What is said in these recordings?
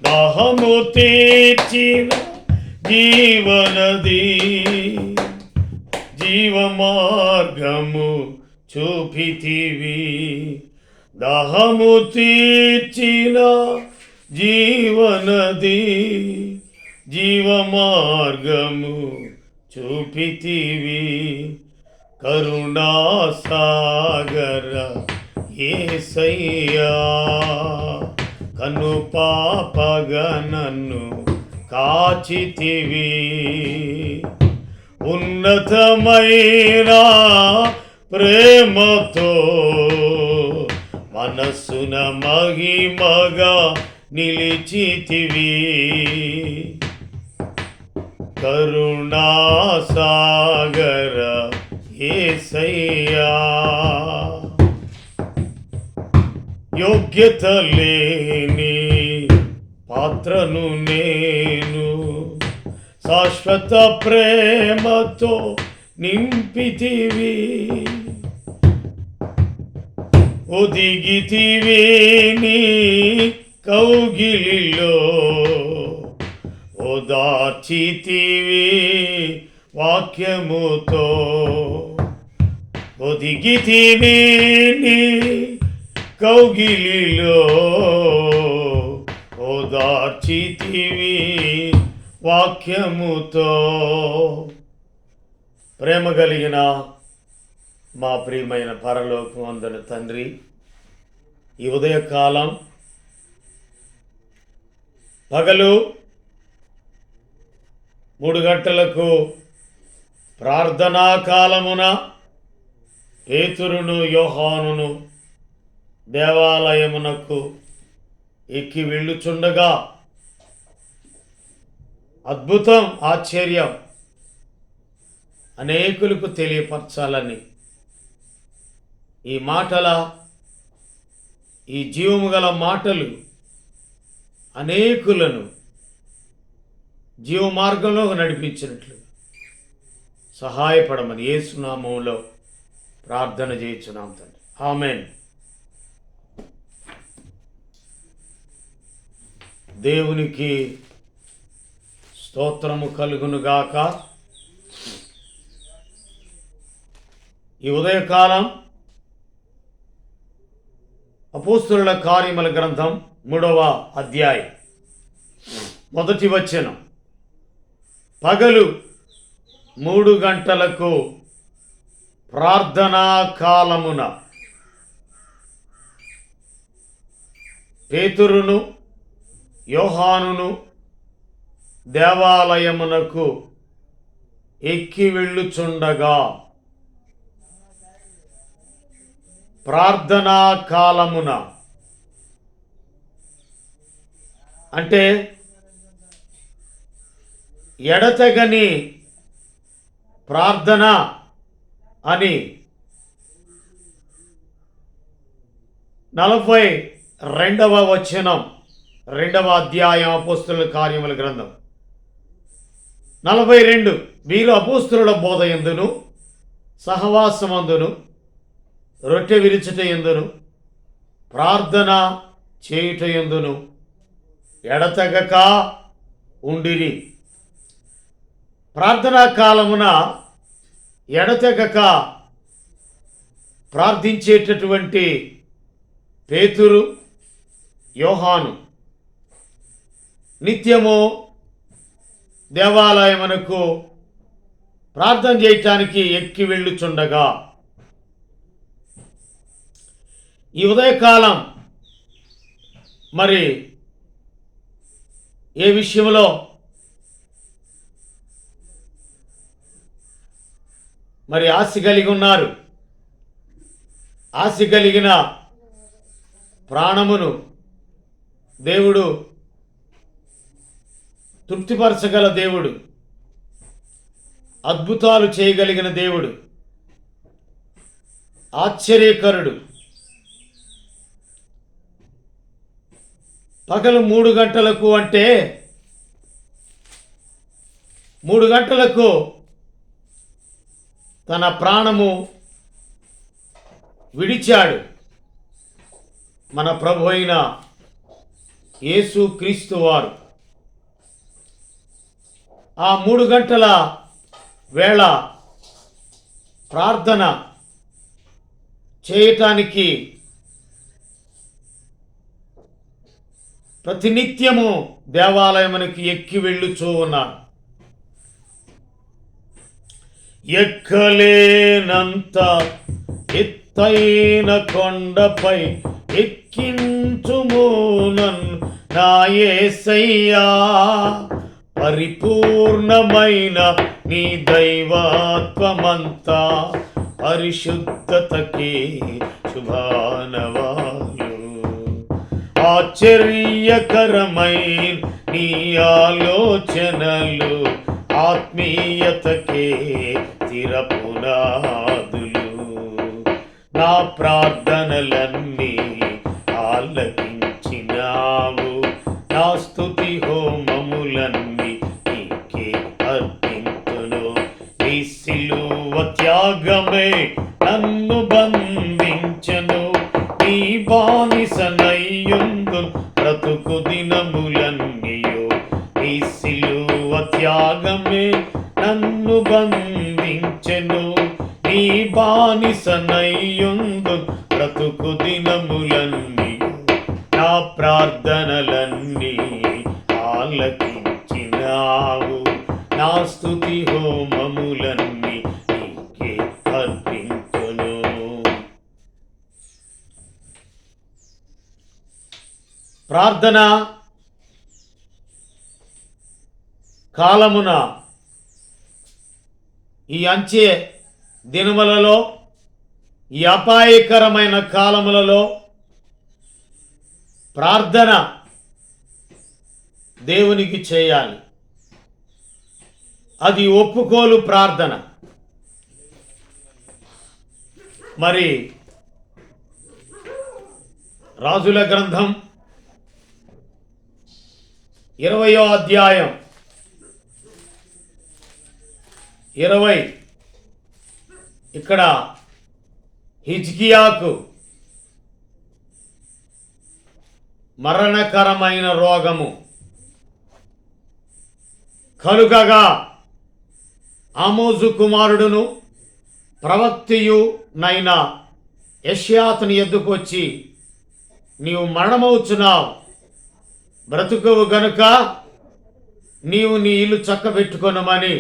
దాహము తీర్చిన జీవనది, జీవ మార్గము చూపితివి. దాహము తీర్చిన జీవనది, జీవ మార్గము చూపితివి. కరుణా సాగర యేసయ్యా, కను పాపగా నన్ను కాచితివి. ఉన్నతమైన ప్రేమతో మనస్సున మహిమగా నిలిచితివి. కరుణా సాగర యేసయ్యా, యోగ్యత లేని పాత్రను నేను, శాశ్వత ప్రేమతో నింపితివి. ఒదిగితివి నీ కౌగిలిలో, ఓదార్చితివి వాక్యముతో. ఒదిగితివి నీ కౌగిలిలో, ఓదార్చితివి వాక్యముతో. ప్రేమ కలిగిన మా ప్రియమైన పరలోకమందున తండ్రి, ఈ ఉదయకాలం పగలు 3 గంటలకు ప్రార్థనా కాలమున పేతురును యోహానును దేవాలయమునకు ఎక్కి వెళ్ళుచుండగా అద్భుతం, ఆశ్చర్యం అనేకులకు తెలియపరచాలని ఈ జీవము గల మాటలు అనేకులను జీవ మార్గంలో నడిపించినట్లు సహాయపడమని యేసు నామములో ప్రార్థన చేయుచున్నాం తండ్రి. ఆమేన్. దేవునికి స్తోత్రము కలుగునుగాక. ఈ ఉదయకాలం అపోస్తలుల కార్యముల గ్రంథం 3వ అధ్యాయం 1వ వచనం. పగలు 3 గంటలకు ప్రార్థనా కాలమున పేతురును యోహానును దేవాలయమునకు ఎక్కి వెళ్ళుచుండగా, ప్రార్థనా కాలమున అంటే ఎడతెగని ప్రార్థన అని 42వ వచనం 2వ అధ్యాయం అపోస్తలుల కార్యముల గ్రంథం 42. వీరు అపోస్తలుల బోధ యందును సహవాసమందును రొట్టె విరుచుట యందును ప్రార్థన చేయుట యందును ఎడతెగక ఉండిరి. ప్రార్థనా కాలమున ఎడతెగక ప్రార్థించేటటువంటి పేతురు, యోహాను నిత్యము దేవాలయమునకు ప్రార్థన చేయటానికి ఎక్కి వెళ్ళుచుండగా, ఈ ఉదయకాలం మరి ఏ విషయంలో మరి ఆశ కలిగి ఉన్నారు? ఆశ కలిగిన ప్రాణమును దేవుడు తృప్తిపరచగల దేవుడు, అద్భుతాలు చేయగలిగిన దేవుడు, ఆశ్చర్యకరుడు. పగలు 3 గంటలకు అంటే 3 గంటలకు తన ప్రాణము విడిచాడు మన ప్రభు అయిన యేసు క్రీస్తు వారు ఆ 3 గంటల వేళ ప్రార్థన చేయటానికి ప్రతినిత్యము దేవాలయమునకు ఎక్కి వెళ్ళుచూ ఉన్నారు. ఎక్కలేనంత ఎత్తైన కొండపై ఎక్కించుము నన్ను నా యేసయ్యా, పరిపూర్ణమైన నీ దైవత్వమంతా పరిశుద్ధతకే శుభానవాలు. ఆశ్చర్యకరమైన నీ ఆలోచనలు ఆత్మీయతకే స్థిరపునాదులు. నా ప్రార్థనలన్నీ ఆలకించినావు, నా స్తుతి హోమములన్నీ నీకే అర్పింతును. నీ సిలువ త్యాగమే నన్ను బంధించను, నీ బానిసనయ్యుందు బ్రతుకు దినములన్నీయు. నీ సిలువ త్యాగమే నన్ను బంధించెను, నీ బానిసనయ్యుందు బ్రతుకు దినములన్నీయు. నా ప్రార్థనలన్నీ ఆలకించినావు, నా స్తుతి హోమములన్నీ నీకే అర్పించును. ప్రార్థన కాలమున ఈ అంచె దినములలో, ఈ అపాయకరమైన కాలములలో ప్రార్థన దేవునికి చేయాలి. అది ఒప్పుకోలు ప్రార్థన. మరి రాజుల గ్రంథం 20వ అధ్యాయం 20 ఇక్కడ హిజ్కియాకు మరణకరమైన రోగము కలుగగా ఆమోజు కుమారుడును ప్రవక్తయు నైన యెషయాతుని ఎద్దుకు వచ్చి, నీవు మరణమవుచున్నావు, బ్రతుకవు గనుక నీవు నీ ఇల్లు చక్కబెట్టుకొనమని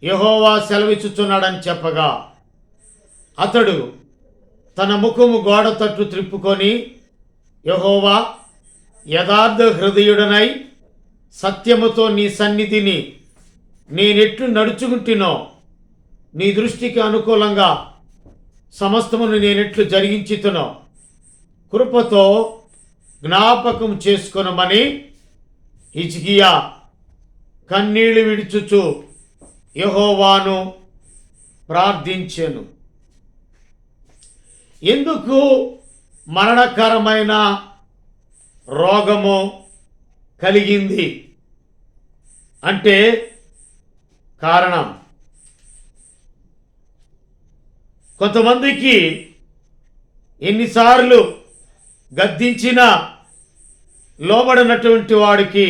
యెహోవా సెలవిచ్చుచున్నాడని చెప్పగా, అతడు తన ముఖము గోడ తట్టు త్రిప్పుకొని, యెహోవా, యథార్థ హృదయుడనై సత్యముతో నీ సన్నిధిని నేనెట్లు నడుచుకుంటునో, నీ దృష్టికి అనుకూలంగా సమస్తమును నేనెట్లు జరిగించుతునో కృపతో జ్ఞాపకం చేసుకొనమని హిజ్కియా కన్నీళ్లు విడుచుచు యెహోవాను ప్రార్థించెను. ఎందుకు మరణకరమైన రోగము కలిగింది అంటే కారణం, కొంతమందికి ఎన్నిసార్లు గద్దించినా లోబడినటువంటి వాడికి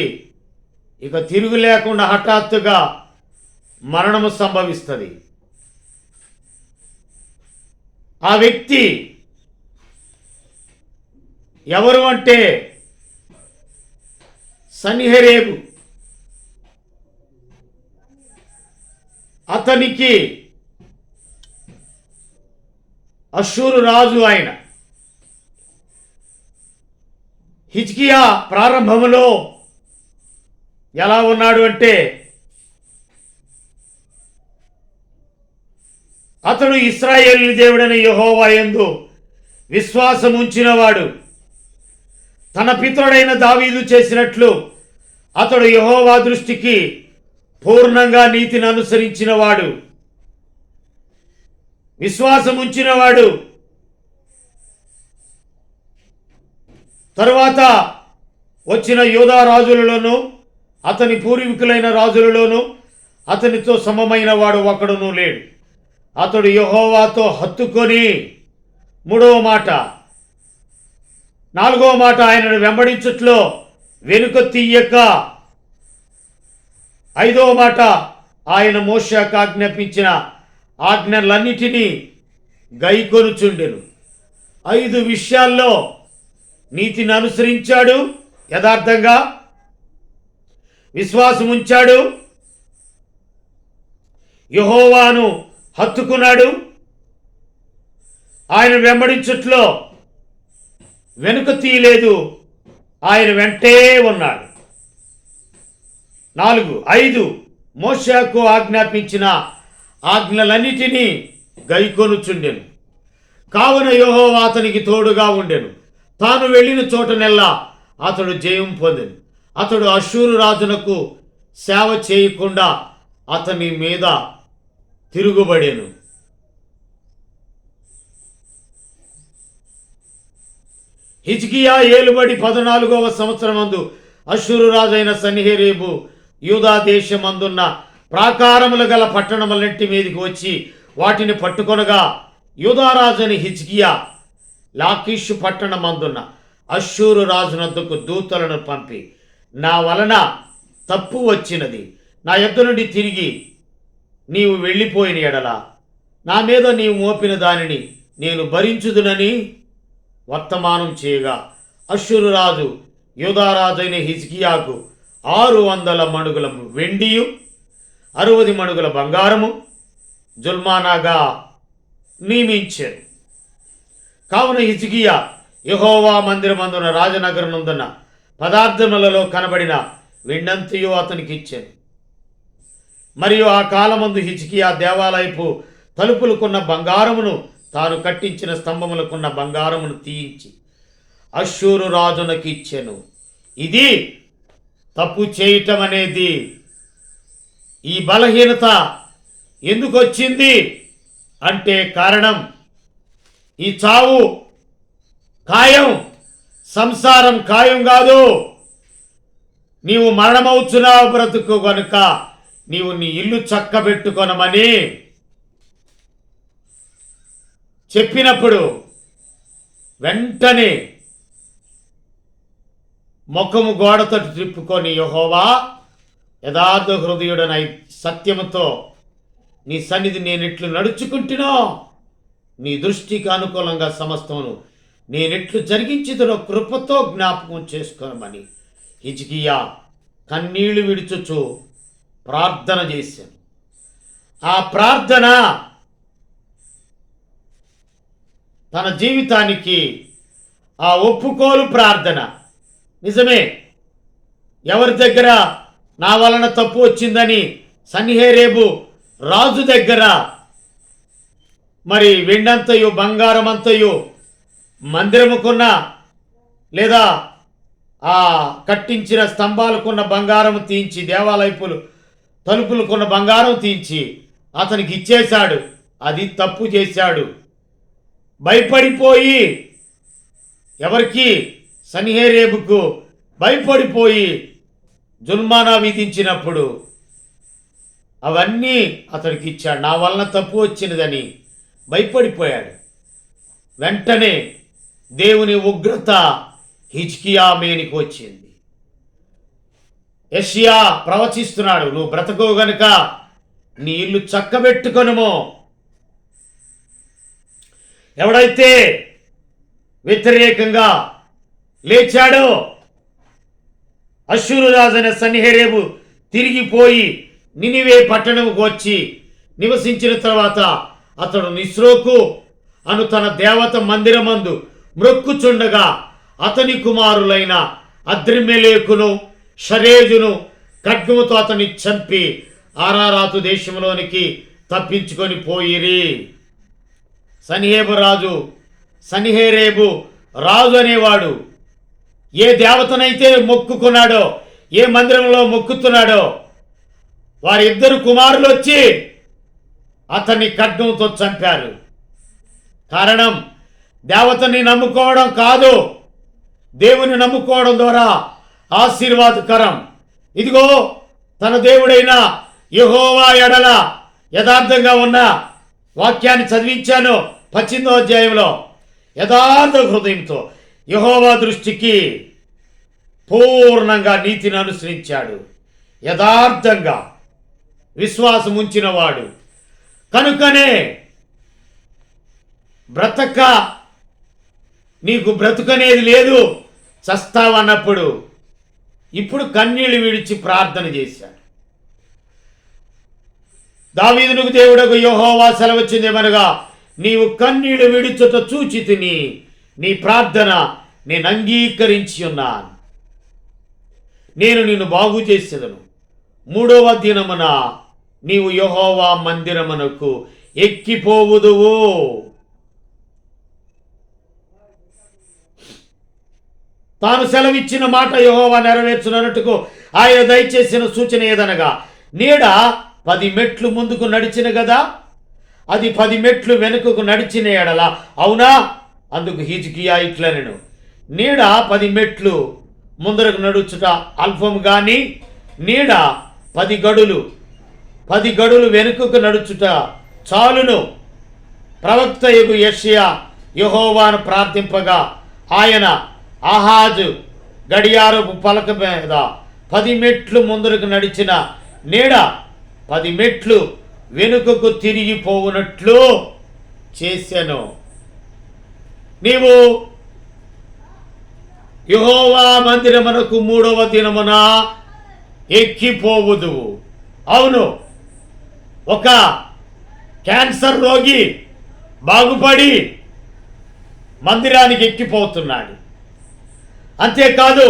ఇక తిరుగు లేకుండా హఠాత్తుగా మరణము సంభవిస్తుంది. ఆ వ్యక్తి ఎవరు అంటే సన్హెరీబు. అతనికి అష్షూరు రాజు ఆయన. హిజ్కియా ప్రారంభములో ఎలా ఉన్నాడు అంటే, అతడు ఇశ్రాయేలు దేవుడైన యెహోవా యందు విశ్వాసం ఉంచినవాడు. తన పితరుడైన దావీదు చేసినట్లు అతడు యెహోవా దృష్టికి పూర్ణంగా నీతిని అనుసరించినవాడు, విశ్వాసం ఉంచినవాడు. తరువాత వచ్చిన యూదా రాజులలోనూ అతని పూర్వీకులైన రాజులలోనూ అతనితో సమమైన వాడు ఒకడును లేడు. అతడు యెహోవాతో హత్తుకొని, 3వ మాట, 4వ మాట, ఆయనను వెంబడించుట్లో వెనుక తీయక. 5వ మాట, ఆయన మోషేకు ఆజ్ఞాపించిన ఆజ్ఞలన్నిటినీ గైకొనుచుండెను. 5 విషయాల్లో నీతిని అనుసరించాడు, యథార్థంగా విశ్వాసం ఉంచాడు, యెహోవాను హత్తుకున్నాడు, ఆయన వెంబడించుట్లో వెనుక తీయలేదు, ఆయన వెంటే ఉన్నాడు. 5 మోషేకు ఆజ్ఞాపించిన ఆజ్ఞలన్నిటినీ గైకొనుచుండెను. కావున యెహోవా అతనికి తోడుగా ఉండెను. తాను వెళ్ళిన చోటనెల్లా అతడు జయం పొందెను. అతడు అష్షూరు రాజునకు సేవ చేయకుండా అతని మీద తిరుగుబడెను. హిజ్కియా ఏలుబడి 14వ సంవత్సరమందు అష్షూరు రాజైన సన్హెరీబు యూదా దేశమందున్న ప్రాకారములు గల పట్టణములన్నిటి మీదకి వచ్చి వాటిని పట్టుకొనగా, యూదారాజుని హిజ్కియా లాకీషు పట్టణమందున్న అష్షూరు రాజునొద్దకు దూతలను పంపి, నా వలన తప్పు వచ్చినది, నా యొద్ద నుండి తిరిగి నీవు వెళ్ళిపోయిన ఎడల నా మీద నీవు మోపిన దానిని నేను భరించుదునని వర్తమానం చేయగా, అష్షూరు రాజు యూదారాజైన హిజ్కియాకు 600 మణుగుల వెండియు 60 మణుగుల బంగారము జుల్మానాగా నియమించారు. కావున హిజ్కియా యెహోవా మందిరమందున రాజనగరనందున పదార్థములలో కనబడిన వెండంతయు అతనికి ఇచ్చాను. మరియు ఆ కాలమందు హిజ్కియా దేవాలయపు తలుపులకున్న బంగారమును, తాను కట్టించిన స్తంభములకున్న బంగారమును తీయించి అష్షూరు రాజునకి ఇచ్చెను. ఇది తప్పు చేయటం అనేది, ఈ బలహీనత ఎందుకు వచ్చింది అంటే కారణం, ఈ చావు ఖాయం, సంసారం ఖాయం కాదు. నీవు మరణమవుచున్నావు బ్రతుకు కనుక నీవు నీ ఇల్లు చక్కబెట్టుకొనమని చెప్పినప్పుడు వెంటనే ముఖము గోడతో త్రిప్పుకొని, యెహోవా యథార్థ హృదయుడనై సత్యముతో నీ సన్నిధి నేనెట్లు నడుచుకుంటునో, నీ దృష్టికి అనుకూలంగా సమస్తమును నేనెట్లు జరిగించుదునో కృపతో జ్ఞాపకం చేసుకోమని హిజ్కియా కన్నీళ్లు విడుచుచు ప్రార్థన చేశాను. ఆ ప్రార్థన తన జీవితానికి ఆ ఒప్పుకోలు ప్రార్థన. నిజమే, ఎవరి దగ్గర నా వలన తప్పు వచ్చిందని సన్హెరీబు రాజు దగ్గర మరి వెండంతయు బంగారమంతయు మందిరముకున్న లేదా ఆ కట్టించిన స్తంభాలకున్న బంగారం తీయించి, దేవాలయపులు తలుపులకున్న బంగారం తీయించి అతనికి ఇచ్చేశాడు. అది తప్పు చేశాడు. భయపడిపోయి, ఎవరికి? సన్హెరీబుకు భయపడిపోయి జుల్మానా విధించినప్పుడు అవన్నీ అతనికి ఇచ్చాడు. నా వలన తప్పు వచ్చినదని భయపడిపోయాడు. వెంటనే దేవుని ఉగ్రత హిజ్కియా మీనికి వచ్చింది. యెషయా ప్రవచిస్తున్నాడు, నువ్వు బ్రతకో గనుక నీ ఇల్లు చక్కబెట్టుకొనుము. ఎవడైతే వ్యతిరేకంగా లేచాడో, అష్షూరు రాజైన సన్హెరీబు తిరిగిపోయి నినివే పట్టణముకు వచ్చి నివసించిన తర్వాత అతడు నిస్రోకు అను తన దేవత మందిరమందు మ్రొక్కుచుండగా అతని కుమారులైన అద్రిమెలేకును షరేజును ఖడ్గముతో అతన్ని చంపి ఆరారాతు దేశంలోనికి తప్పించుకొని పోయిరి. సన్హెరీబు రాజు అనేవాడు ఏ దేవతనైతే మొక్కుకున్నాడో, ఏ మందిరంలో మొక్కుతున్నాడో, వారిద్దరు కుమారులు వచ్చి అతన్ని ఖడ్గంతో చంపారు. కారణం దేవతని నమ్ముకోవడం కాదు, దేవుని నమ్ముకోవడం ద్వారా ఆశీర్వాదకరం. ఇదిగో తన దేవుడైన యెహోవా ఎడల యథార్థంగా ఉన్న వాక్యాన్ని చదివించాను 18వ అధ్యాయంలో. యథార్థ హృదయంతో యెహోవా దృష్టికి పూర్ణంగా నీతిని అనుసరించాడు, యథార్థంగా విశ్వాసం ఉంచినవాడు. కనుకనే నీకు బ్రతుకనేది లేదు, చస్తావన్నప్పుడు ఇప్పుడు కన్నీళ్లు విడిచి ప్రార్థన చేశాడు. దావీదునకు దేవుడకు యెహోవా సెలవిచ్చిందేమనగా, నీవు కన్నీళ్లు విడుచుట చూచి తిని నీ ప్రార్థన నేను అంగీకరించి ఉన్నాను, నేను నిన్ను బాగు చేసేదను. 3వ దినమున నీవు యెహోవా మందిరమునకు ఎక్కిపోవుదువు. తాను సెలవిచ్చిన మాట యెహోవా నెరవేర్చునట్టుకు ఆయన దయచేసిన సూచన ఏదనగా, నీడ 10 మెట్లు ముందుకు నడిచిన కదా, అది 10 మెట్లు వెనుకకు నడిచిన ఎడల అవునా? అందుకు హిజ్కియా ఇట్లనెను, నీడ 10 మెట్లు ముందరకు నడుచుట అల్పం గాని నీడ 10 గడులు వెనుకకు నడుచుట చాలును. ప్రవక్త యెషయా యెహోవాను ప్రార్థింపగా ఆయన ఆహాజు గడియారపు పలక మీద 10 మెట్లు ముందరకు నడిచిన నీడ 10 మెట్లు వెనుకకు తిరిగిపోవునట్లు చేశాను. నీవు యెహోవా మందిరమునకు 3వ దినమున ఎక్కిపోవుదువు. అవును, ఒక క్యాన్సర్ రోగి బాగుపడి మందిరానికి ఎక్కిపోతున్నాడు. అంతేకాదు,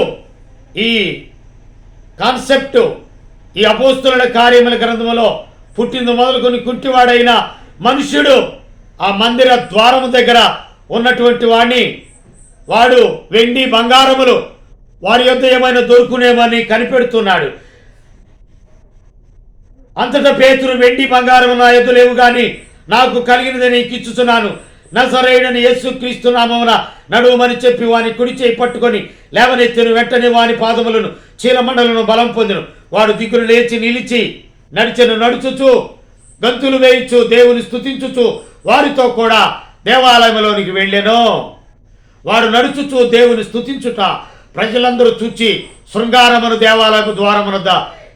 ఈ కాన్సెప్ట్ ఈ అపోస్తుల కార్యముల గ్రంథములో పుట్టింది మొదలుకొని కుంటివాడైన మనుష్యుడు ఆ మందిర ద్వారము దగ్గర ఉన్నటువంటి వాడు వెండి బంగారములు వారి యొద్ద ఏమైనా దొరుకునేమని కనిపెడుతున్నాడు. అంతటా పేతురు, వెండి బంగారము నా యొద్ద లేవు కానీ నాకు కలిగినదని నీకు ఇచ్చుచున్నాను, నజరేయుడైన యేసుక్రీస్తు నామమున నడువమని చెప్పి వాని కుడి చేయి పట్టుకొని లేవనెత్తెను. వెంటనే వాని పాదములను చీలమండలను బలం పొందెను. వాడు దిగులు లేచి నిలిచి నడుచుచు గంతులు వేయించు దేవుని స్తుతించుచు వారితో కూడా దేవాలయంలోనికి వెళ్ళెను. వాడు నడుచుచు దేవుని స్తుతించుట ప్రజలందరూ చూచి శృంగారమును దేవాలయపు ద్వారమునొద్ద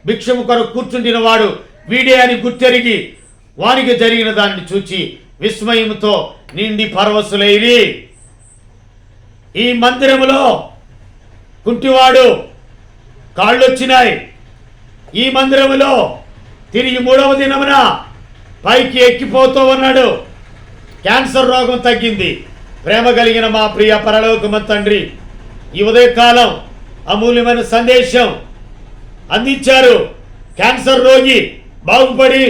భిక్షము కొరకు కూర్చుండిన వాడు వీడే అని గుర్తెరిగి వానికి జరిగిన దానిని చూచి విస్మయముతో నిండి పరవశులైరి. ఈ మందిరములో కుంటివాడు కాళ్ళొచ్చినాయి. ఈ మందిరములో తిరిగి 3వ దినమున పైకి ఎక్కిపోతూ ఉన్నాడు. క్యాన్సర్ రోగం తగ్గింది. ప్రేమ కలిగిన మా ప్రియ పరలోకమ తండ్రి, ఈ ఉదయకాలం అమూల్యమైన సందేశం అందించారు. క్యాన్సర్ రోగి బాగుపడి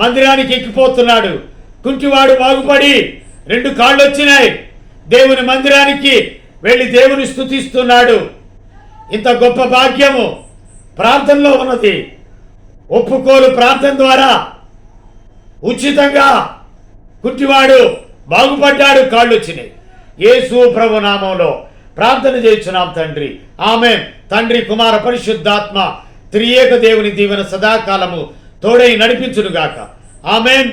మందిరానికి ఎక్కిపోతున్నాడు. కుంటివాడు బాగుపడి 2 కాళ్ళు వచ్చినాయి. దేవుని మందిరానికి వెళ్ళి దేవుని స్తుతిస్తున్నాడు. ఇంత గొప్ప భాగ్యము ప్రార్థనలో ఉన్నది. ఒప్పుకోలు ప్రార్థన ద్వారా ఉచితంగా కుంటివాడు బాగుపడ్డాడు, కాళ్ళు వచ్చినాయి. యేసు ప్రభు నామంలో ప్రార్థన చేయించున్నాం తండ్రి. ఆమేన్. తండ్రి, కుమార, పరిశుద్ధాత్మ త్రియేక దేవుని దీవెన సదాకాలము తోడై నడిపించునుగాక. ఆమేన్.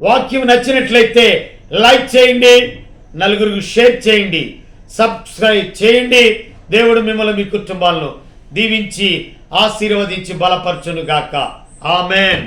వాక్యం నచ్చినట్లయితే లైక్ చేయండి, నలుగురికి షేర్ చేయండి, సబ్స్క్రైబ్ చేయండి. దేవుడు మిమ్మల్ని మీ కుటుంబాలను దీవించి ఆశీర్వదించి బలపరచునుగాక. ఆమేన్.